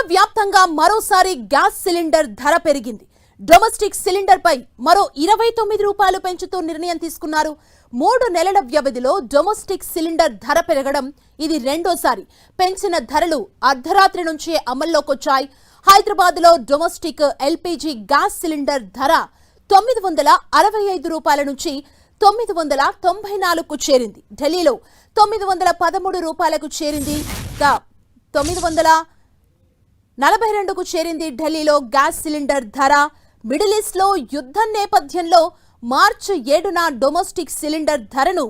దేశవ్యాప్తంగా మరోసారి gas cylinder ధర పెరిగింది. డొమెస్టిక్ సిలిండర్ పై మరో 29 రూపాయలు పెంచుతూ నిర్ణయం తీసుకున్నారు. 3 నెలల వ్యవధిలో డొమెస్టిక్ సిలిండర్ ధర పెరగడం ఇది రెండోసారి. పెంచిన ధరలు అర్ధరాత్రి నుంచే అమల్లోకొచ్చాయి. హైదరాబాద్ లో డొమెస్టిక్ ఎల్పీజీ గ్యాస్ సిలిండర్ ధర 965 రూపాయల నుంచి 994కు చేరింది. ఢిల్లీలో 913 రూపాయలకు చేరింది. 942కు చేరింది ఢిల్లీలో గ్యాస్ సిలిండర్ ధర. మిడిల్ ఈస్ట్ లో యుద్ధం నేపథ్యంలో మార్చి 7న డొమెస్టిక్ సిలిండర్ ధరను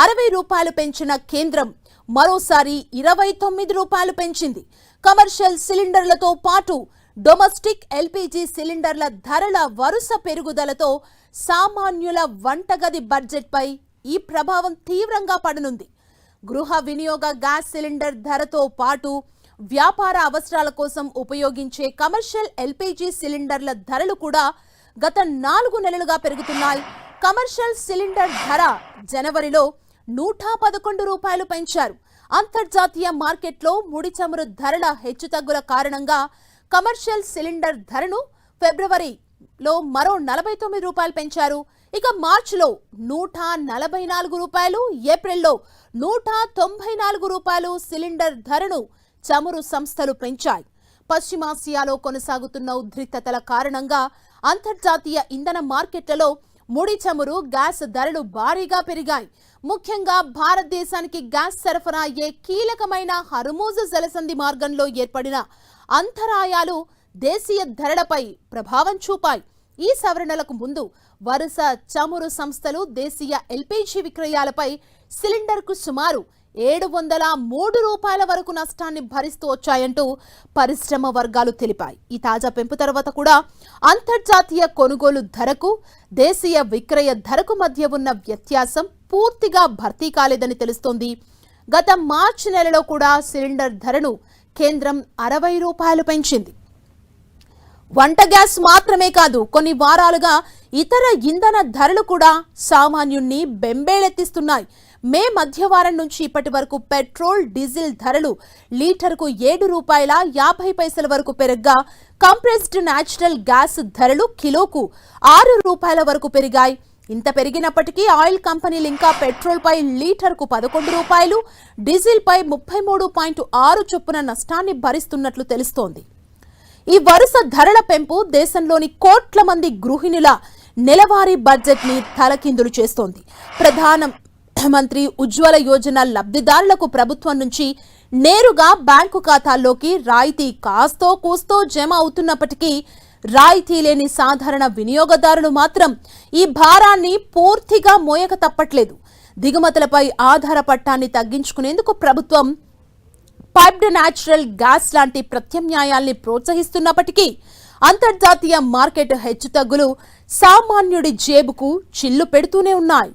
60 రూపాయలు పెంచిన కేంద్రం మరోసారి 29 రూపాయలు పెంచింది. కమర్షియల్ సిలిండర్లతో పాటు డొమెస్టిక్ ఎల్పీజీ సిలిండర్ల ధరల వరుస పెరుగుదలతో సామాన్యుల వంటగది బడ్జెట్పై ఈ ప్రభావం తీవ్రంగా పడనుంది. గృహ వినియోగ గ్యాస్ సిలిండర్ ధరతో పాటు వ్యాపార అవసరాల కోసం ఉపయోగించే కమర్షియల్ ఎల్పీజీ సిలిండర్ల ధరలు కూడా గత 4 నెలలుగా పెరుగుతున్నాయి. కమర్షియల్ సిలిండర్ ధర జనవరిలో 111 రూపాయలు పెంచారు. అంతర్జాతీయ మార్కెట్లో ముడి చమురు ధరల హెచ్చుతగ్గుల కారణంగా కమర్షియల్ సిలిండర్ ధరను ఫిబ్రవరిలో మరో 49 రూపాయలు పెంచారు. ఇక మార్చిలో 144 రూపాయలు, ఏప్రిల్లో 194 రూపాయలు సిలిండర్ ధరను చమురు సంస్థలు పెంచాయి. పశ్చిమాసియాలో కొనసాగుతున్న ఉద్రిక్తతల కారణంగా అంతర్జాతీయ ఇంధన మార్కెట్లలో ముడి చమురు గ్యాస్ ధరలు భారీగా పెరిగాయి. ముఖ్యంగా భారతదేశానికి గ్యాస్ సరఫరా అయ్యే కీలకమైన హర్మూజ్ జలసంధి మార్గంలో ఏర్పడిన అంతరాయాలు దేశీయ ధరలపై ప్రభావం చూపాయి. ఈ సవరణలకు ముందు వరుస చమురు సంస్థలు దేశీయ ఎల్పీజీ విక్రయాలపై సిలిండర్కు సుమారు 703 రూపాయల వరకు నష్టాన్ని భరిస్తూ వచ్చాయంటూ పరిశ్రమ వర్గాలు తెలిపాయి. ఈ తాజా పెంపు తర్వాత కూడా అంతర్జాతీయ కొనుగోలు ధరకు దేశీయ విక్రయ ధరకు మధ్య ఉన్న వ్యత్యాసం పూర్తిగా భర్తీ కాలేదని తెలుస్తోంది. గత మార్చి నెలలో కూడా సిలిండర్ ధరను కేంద్రం 60 రూపాయలు పెంచింది. వంట గ్యాస్ మాత్రమే కాదు, కొన్ని వారాలుగా ఇతర ఇంధన ధరలు కూడా సామాన్యుణ్ణి బెంబేలెత్తిస్తున్నాయి. మే మధ్యవారం నుంచి ఇప్పటి వరకు పెట్రోల్, డీజిల్ ధరలు లీటర్కు 7 రూపాయల 50 పైసల వరకు పెరగ్గా కంప్రెస్డ్ న్యాచురల్ గ్యాస్ ధరలు కిలోకు 6 రూపాయల వరకు పెరిగాయి. ఇంత పెరిగినప్పటికీ ఆయిల్ కంపెనీలు ఇంకా పెట్రోల్ పై లీటర్కు 11 రూపాయలు, డీజిల్ పై 33.6 చొప్పున నష్టాన్ని భరిస్తున్నట్లు తెలుస్తోంది. ఈ వరుస ధరల పెంపు దేశంలోని కోట్ల మంది గృహిణుల నెలవారీ బడ్జెట్ ని తలకిందులు చేస్తోంది. ప్రధానమంత్రి ఉజ్వల యోజన లబ్ధిదారులకు ప్రభుత్వం నుంచి నేరుగా బ్యాంకు ఖాతాల్లోకి రాయితీ కాస్తో కూస్తో జమ అవుతున్నప్పటికీ రాయితీ లేని సాధారణ వినియోగదారులు మాత్రం ఈ భారాన్ని పూర్తిగా మోయక తప్పట్లేదు. దిగుమతులపై ఆధారపట్టాన్ని తగ్గించుకునేందుకు ప్రభుత్వం పైప్డ్ న్యాచురల్ గ్యాస్ లాంటి ప్రత్యామ్నాయాల్ని ప్రోత్సహిస్తున్నప్పటికీ అంతర్జాతీయ మార్కెట్ హెచ్చుతగ్గులు సామాన్యుడి జేబుకు చిల్లు పెడుతూనే ఉన్నాయి.